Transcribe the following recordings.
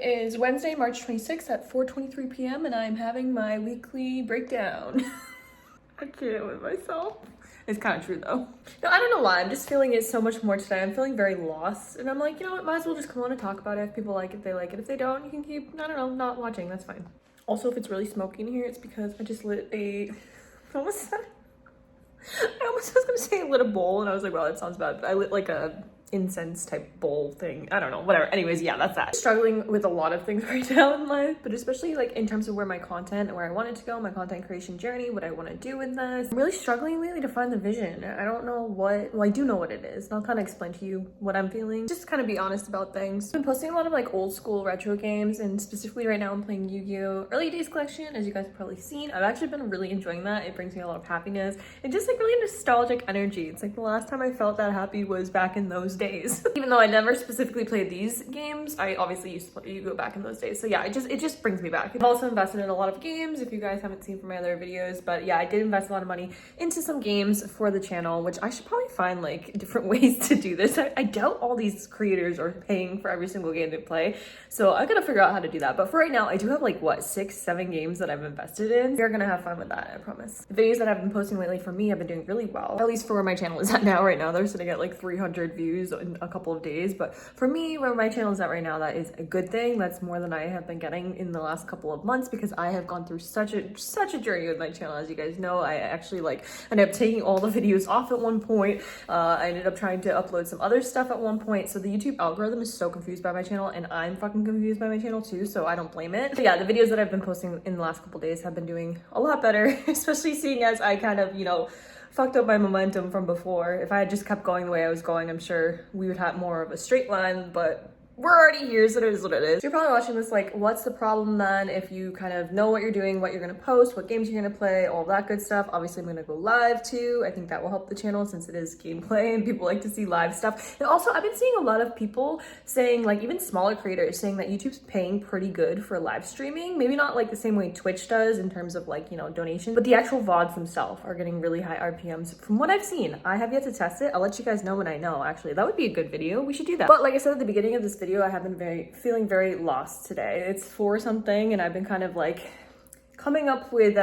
It is Wednesday, March 26th at 4:23 p.m. and I'm having my weekly breakdown. I can't with myself. It's kind of true though. No, I don't know why. I'm just feeling it so much more today. I'm feeling very lost. And I'm like, you know what? Might as well just come on and talk about it. If people like it, they like it. If they don't, you can keep, I don't know, not watching. That's fine. Also, if it's really smoky in here, it's because I just lit a, I almost was gonna say lit a bowl and I was like, well, that sounds bad. But I lit like a incense type bowl thing. I don't know, whatever. Anyways, yeah, that's that. Struggling with a lot of things right now in life, but especially like in terms of where my content and where I want it to go, my content creation journey, what I want to do with this. I'm really struggling lately to find the vision. I don't know what, well, I do know what it is. And I'll kind of explain to you what I'm feeling. Just kind of be honest about things. I've been posting a lot of like old school retro games, and specifically right now I'm playing Yu-Gi-Oh! Early Days Collection, as you guys have probably seen. I've actually been really enjoying that. It brings me a lot of happiness and just like really nostalgic energy. It's like the last time I felt that happy was back in those days. Even though I never specifically played these games, I obviously used to play Yu-Gi-Oh! Back in those days. So yeah, it just brings me back. I've also invested in a lot of games, if you guys haven't seen from my other videos, but yeah, I did invest a lot of money into some games for the channel, which I should probably find like different ways to do this. I doubt all these creators are paying for every single game they play, so I gotta figure out how to do that. But for right now, I do have like what, 6-7 games that I've invested in. We're gonna have fun with that, I promise. The videos that I've been posting lately for me have been doing really well, at least for where my channel is at now. Right now they're sitting at like 300 views in a couple of days, but for me, where my channel is at right now, that is a good thing. That's more than I have been getting in the last couple of months, because I have gone through such a journey with my channel. As you guys know, I actually like ended up taking all the videos off at one point. I ended up trying to upload some other stuff at one point, so the YouTube algorithm is so confused by my channel, and I'm fucking confused by my channel too, so I don't blame it. But yeah, the videos that I've been posting in the last couple days have been doing a lot better, especially seeing as I kind of, you know, fucked up my momentum from before. If I had just kept going the way I was going, I'm sure we would have more of a straight line, but we're already here, so it is what it is. You're probably watching this like, what's the problem then if you kind of know what you're doing, what you're gonna post, what games you're gonna play, all that good stuff. Obviously, I'm gonna go live too. I think that will help the channel since it is gameplay and people like to see live stuff. And also, I've been seeing a lot of people saying, like even smaller creators saying that YouTube's paying pretty good for live streaming. Maybe not like the same way Twitch does in terms of like, you know, donation, but the actual VODs themselves are getting really high RPMs from what I've seen. I have yet to test it. I'll let you guys know when I know. Actually, that would be a good video. We should do that. But like I said at the beginning of this video, I have been feeling very lost today. It's 4 something and I've been kind of like coming up with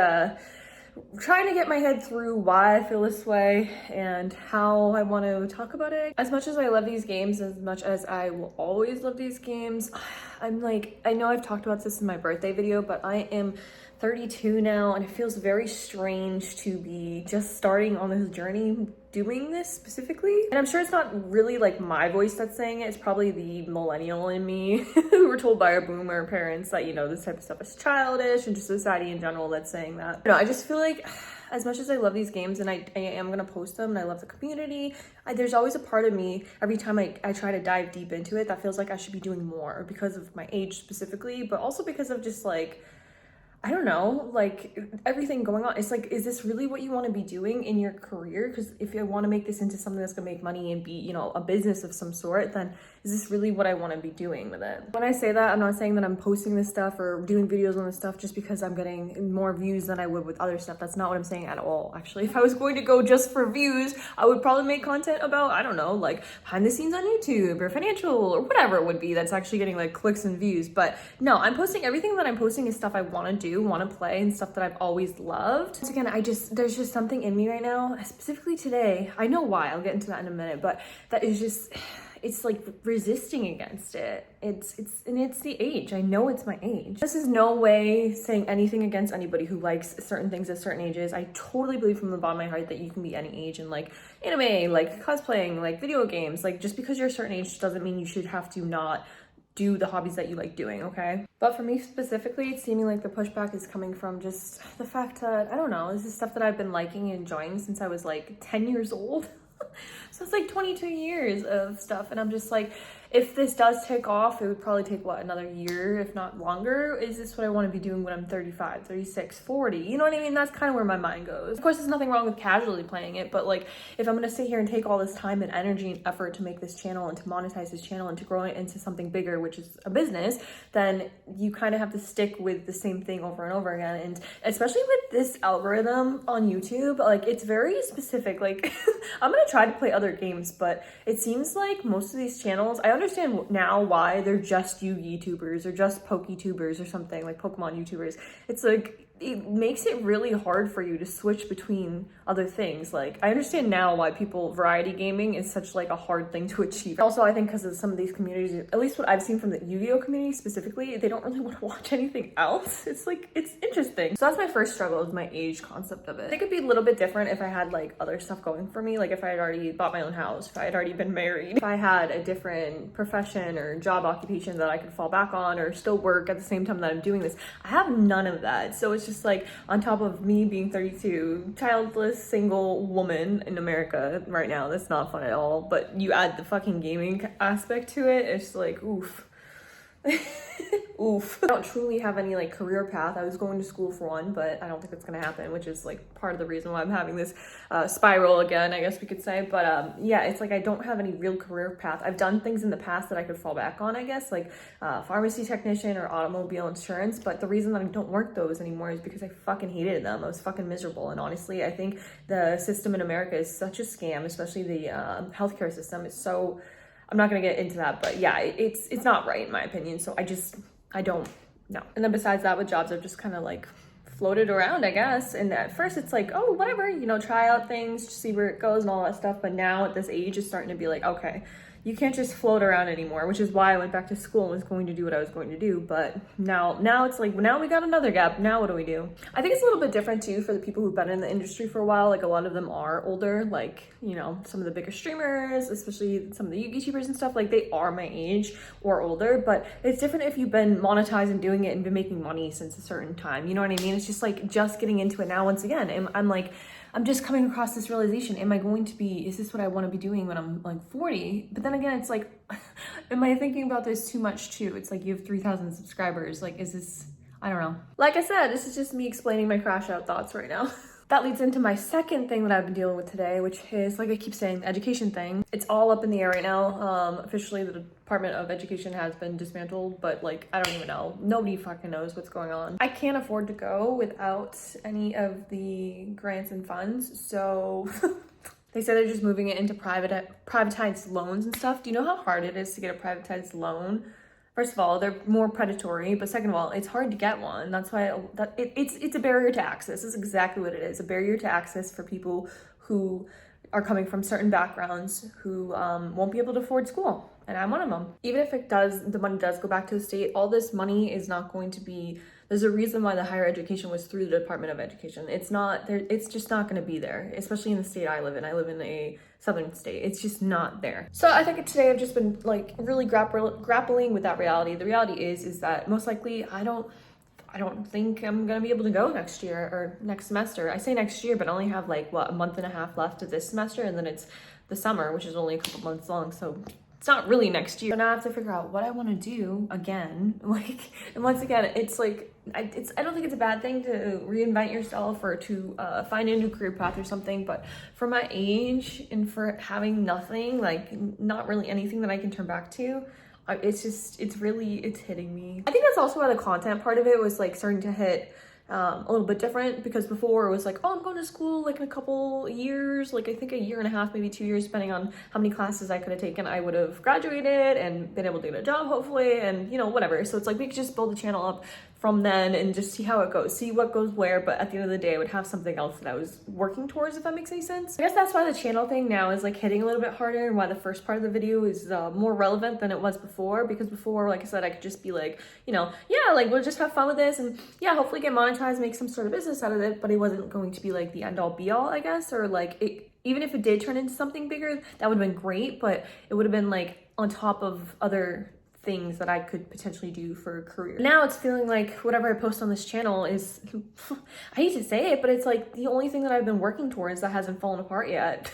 trying to get my head through why I feel this way and how I want to talk about it. As much as I love these games, as much as I will always love these games, I'm like, I know I've talked about this in my birthday video, but I am 32 now and it feels very strange to be just starting on this journey doing this specifically. And I'm sure it's not really like my voice that's saying it. It's probably the millennial in me who were told by our boomer parents that, you know, this type of stuff is childish, and just society in general that's saying that. You know, I just feel like as much as I love these games and I am gonna post them and I love the community, there's always a part of me every time I try to dive deep into it that feels like I should be doing more, because of my age specifically, but also because of just like, I don't know, like everything going on. It's like, is this really what you want to be doing in your career? Because if you want to make this into something that's gonna make money and be, you know, a business of some sort, then is this really what I want to be doing with it? When I say that, I'm not saying that I'm posting this stuff or doing videos on this stuff just because I'm getting more views than I would with other stuff. That's not what I'm saying at all. Actually, if I was going to go just for views, I would probably make content about, I don't know, like behind the scenes on YouTube or financial or whatever it would be that's actually getting like clicks and views. But no, I'm posting, everything that I'm posting is stuff I want to do, want to play, and stuff that I've always loved. Once again, there's just something in me right now, specifically today. I know why, I'll get into that in a minute, but that is just, it's like resisting against it. It's the age. I know it's my age. This is no way saying anything against anybody who likes certain things at certain ages. I totally believe from the bottom of my heart that you can be any age and like anime, like cosplaying, like video games. Like just because you're a certain age doesn't mean you should have to not do the hobbies that you like doing, okay? But for me specifically, it's seeming like the pushback is coming from just the fact that, I don't know, this is stuff that I've been liking and enjoying since I was like 10 years old. So it's like 22 years of stuff, and I'm just like, if this does take off, it would probably take, what, another year, if not longer? Is this what I want to be doing when I'm 35, 36, 40? You know what I mean? That's kind of where my mind goes. Of course, there's nothing wrong with casually playing it, but like, if I'm going to sit here and take all this time and energy and effort to make this channel and to monetize this channel and to grow it into something bigger, which is a business, then you kind of have to stick with the same thing over and over again. And especially with this algorithm on YouTube, like, it's very specific. Like, I'm going to try to play other games, but it seems like most of these channels, I understand now why they're just YouTubers or just PokeTubers or something, like Pokemon YouTubers. It's like, it makes it really hard for you to switch between other things. Like, I understand now why variety gaming is such like a hard thing to achieve. Also, I think because of some of these communities, at least what I've seen from the Yu-Gi-Oh community specifically, they don't really want to watch anything else. It's like, it's interesting. So that's my first struggle, is my age concept of it. I think it'd be a little bit different if I had like other stuff going for me. Like if I had already bought my own house, if I had already been married, if I had a different profession or job occupation that I could fall back on or still work at the same time that I'm doing this. I have none of that. So it's just like, on top of me being 32, childless, single woman in America right now, that's not fun at all. But you add the fucking gaming aspect to it, it's like, oof. Oof. I don't truly have any like career path. I was going to school for one, but I don't think it's gonna happen, which is like part of the reason why I'm having this spiral again, I guess we could say. But yeah, it's like I don't have any real career path. I've done things in the past that I could fall back on, I guess, like pharmacy technician or automobile insurance. But the reason that I don't work those anymore is because I fucking hated them. I was fucking miserable. And honestly, I think the system in America is such a scam, especially the healthcare system. It's so, I'm not gonna get into that, but yeah, it's not right in my opinion. So I don't know. And then besides that, with jobs, I've just kind of like floated around, I guess. And at first it's like, oh, whatever, you know, try out things, see where it goes and all that stuff. But now at this age, it's starting to be like, okay, you can't just float around anymore, which is why I went back to school and was going to do what I was going to do. But now it's like, now we got another gap. Now what do we do? I think it's a little bit different too for the people who've been in the industry for a while. Like a lot of them are older, like, you know, some of the bigger streamers, especially some of the YouTubers and stuff, like they are my age or older. But it's different if you've been monetized and doing it and been making money since a certain time. You know what I mean? It's just like just getting into it now. Once again, I'm just coming across this realization. Is this what I want to be doing when I'm like 40? But then again, it's like, am I thinking about this too much too? It's like you have 3,000 subscribers. Like, is this, I don't know. Like I said, this is just me explaining my crash out thoughts right now. That leads into my second thing that I've been dealing with today, which is, like I keep saying, the education thing. It's all up in the air right now. Officially, the Department of Education has been dismantled, but like, I don't even know. Nobody fucking knows what's going on. I can't afford to go without any of the grants and funds, so they said they're just moving it into privatized loans and stuff. Do you know how hard it is to get a privatized loan? First of all, they're more predatory, but second of all, it's hard to get one. That's why it's a barrier to access. This is exactly what it is, a barrier to access for people who are coming from certain backgrounds who won't be able to afford school. And I'm one of them. Even if the money does go back to the state, all this money is not going to be, there's a reason why the higher education was through the Department of Education. It's not there, it's just not going to be there, especially in the state I live in. I live in a southern state. It's just not there. So I think today I've just been like really grappling with that reality. The reality is that most likely I don't think I'm gonna be able to go next year or next semester. I say next year, but I only have like a month and a half left of this semester, and then it's the summer, which is only a couple months long. So it's not really next year. So now I have to figure out what I want to do again. Like, and once again, it's like, I don't think it's a bad thing to reinvent yourself or to find a new career path or something. But for my age and for having nothing, like not really anything that I can turn back to, it's hitting me. I think that's also why the content part of it was like starting to hit a little bit different, because before it was like, oh, I'm going to school like in a couple years, like I think a year and a half, maybe 2 years, depending on how many classes I could have taken. I would have graduated and been able to get a job hopefully, and you know, whatever. So it's like we could just build the channel up from then and just see how it goes, see what goes where. But at the end of the day, I would have something else that I was working towards, if that makes any sense. I guess that's why the channel thing now is like hitting a little bit harder, and why the first part of the video is more relevant than it was before. Because before, like I said, I could just be like, you know, yeah, like we'll just have fun with this and yeah, hopefully get monetized, make some sort of business out of it. But it wasn't going to be like the end all be all, I guess, or like even if it did turn into something bigger, that would have been great, but it would have been like on top of other things that I could potentially do for a career. Now it's feeling like whatever I post on this channel is, I hate to say it, but it's like the only thing that I've been working towards that hasn't fallen apart yet.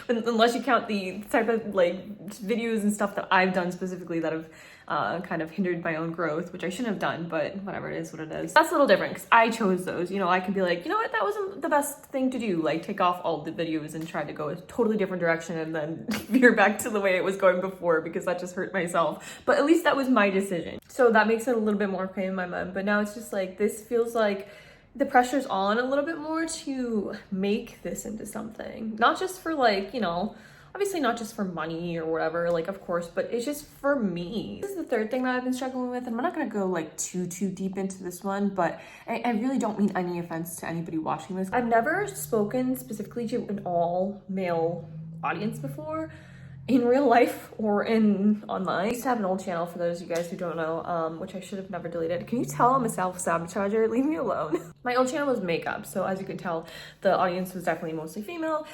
Unless you count the type of like videos and stuff that I've done specifically that have kind of hindered my own growth, which I shouldn't have done, but whatever, it is what it is. That's a little different because I chose those. You know, I can be like, you know what, that wasn't the best thing to do, like take off all the videos and try to go a totally different direction and then veer back to the way it was going before, because that just hurt myself. But at least that was my decision. So that makes it a little bit more pain in my mind. But now it's just like, this feels like the pressure's on a little bit more to make this into something, not just for like, you know, Obviously not just for money or whatever, like of course, but it's just for me. This is the third thing that I've been struggling with, and I'm not gonna go like too deep into this one, but I really don't mean any offense to anybody watching this. I've never spoken specifically to an all male audience before, in real life or in online. I used to have an old channel, for those of you guys who don't know, which I should have never deleted. Can you tell I'm a self-sabotager? Leave me alone. My old channel was makeup, so as you can tell, the audience was definitely mostly female.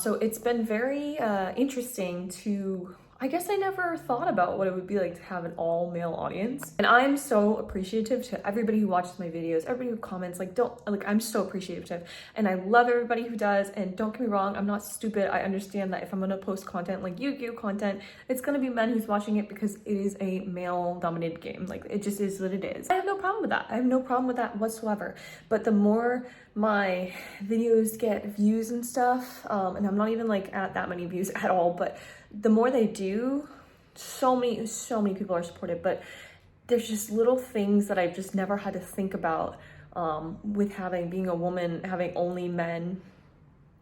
So it's been very interesting to, I guess I never thought about what it would be like to have an all male audience. And I'm so appreciative to everybody who watches my videos, everybody who comments, I'm so appreciative. And I love everybody who does, and don't get me wrong, I'm not stupid. I understand that if I'm gonna post content like Yu-Gi-Oh content, it's gonna be men who's watching it because it is a male dominated game. Like, it just is what it is. I have no problem with that. I have no problem with that whatsoever. But the more my videos get views and stuff, and I'm not even like at that many views at all, but the more they do, so many people are supported, but there's just little things that I've just never had to think about with being a woman, having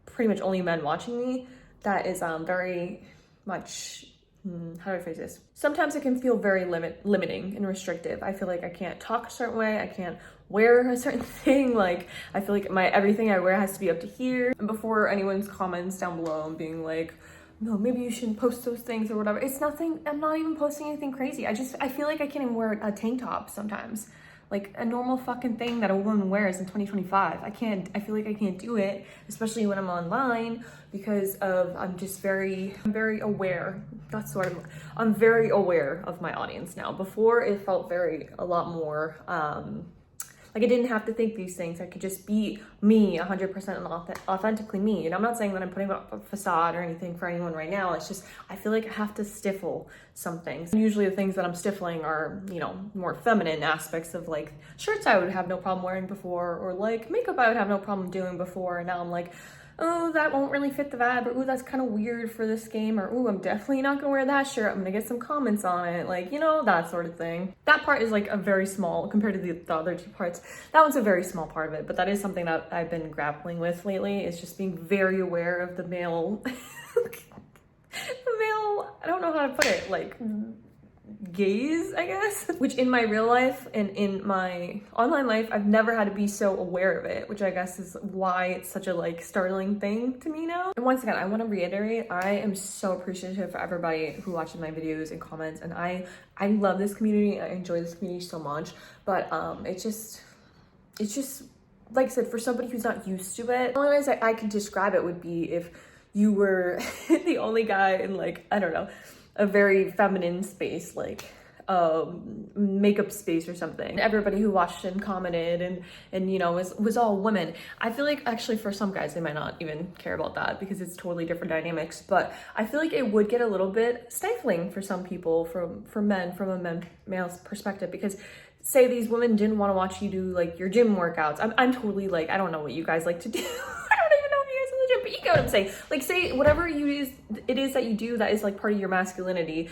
pretty much only men watching me. That is very much, how do I phrase this? Sometimes it can feel very limiting and restrictive. I feel like I can't talk a certain way, I can't wear a certain thing. Like, I feel like everything I wear has to be up to here. And before anyone's comments down below and being like, no, maybe you shouldn't post those things or whatever. It's nothing, I'm not even posting anything crazy. I feel like I can't even wear a tank top sometimes. Like a normal fucking thing that a woman wears in 2025. I feel like I can't do it, especially when I'm online, because I'm very aware. That's what I'm very aware of my audience now. Before it felt a lot more, like I didn't have to think these things. I could just be me 100% and authentically me. And I'm not saying that I'm putting up a facade or anything for anyone right now. It's just, I feel like I have to stifle some things. And usually the things that I'm stifling are, you know, more feminine aspects of like shirts I would have no problem wearing before, or like makeup I would have no problem doing before. And now I'm like, oh, that won't really fit the vibe, or ooh, that's kind of weird for this game, or ooh, I'm definitely not gonna wear that shirt, I'm gonna get some comments on it, like, you know, that sort of thing. That part is like a very small, compared to the other two parts, that one's a very small part of it, but that is something that I've been grappling with lately, is just being very aware of the male, I don't know how to put it, like, gaze, I guess, which in my real life and in my online life, I've never had to be so aware of it, which I guess is why it's such a like startling thing to me now. And once again, I want to reiterate, I am so appreciative for everybody who watches my videos and comments, and I love this community, I enjoy this community so much, but it's just like I said, for somebody who's not used to it, the only ways I can describe it would be if you were the only guy in, like, I don't know, a very feminine space, like makeup space or something. Everybody who watched and commented and you know was all women. I feel like actually for some guys they might not even care about that because it's totally different dynamics, but I feel like it would get a little bit stifling for some people, from a male's perspective, because say these women didn't want to watch you do like your gym workouts. I'm totally like, I don't know what you guys like to do. But you get what I'm saying. Like, say whatever it is that you do that is like part of your masculinity,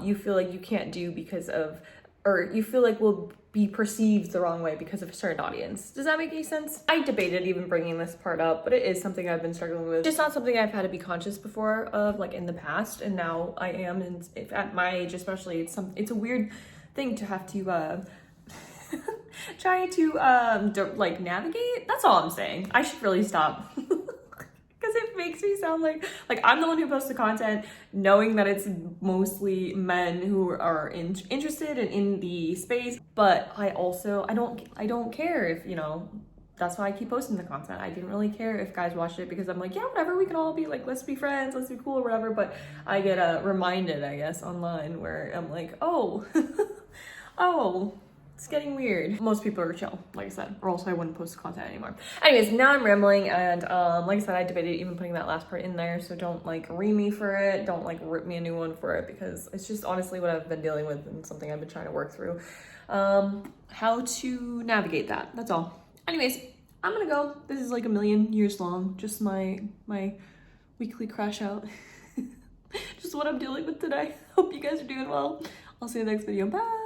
you feel like you can't do because of, or you feel like will be perceived the wrong way because of a certain audience. Does that make any sense? I debated even bringing this part up, but it is something I've been struggling with. It's just not something I've had to be conscious before of, like in the past, and now I am, and at my age especially, it's a weird thing to have to try to like navigate. That's all I'm saying. I should really stop. Because it makes me sound like I'm the one who posts the content, knowing that it's mostly men who are interested and in the space. But I don't care if, you know, that's why I keep posting the content. I didn't really care if guys watched it because I'm like, yeah, whatever, we can all be like, let's be friends, let's be cool or whatever. But I get reminded, I guess, online where I'm like, oh, oh, it's getting weird. Most people are chill, like I said, or else I wouldn't post content anymore. Anyways, now I'm rambling, and like I said, I debated even putting that last part in there, so don't like ream me for it, don't like rip me a new one for it, because it's just honestly what I've been dealing with and something I've been trying to work through. How to navigate that, that's all. Anyways, I'm gonna go. This is like 1,000,000 years long, just my weekly crash out. Just what I'm dealing with today. Hope you guys are doing well. I'll see you in the next video. Bye.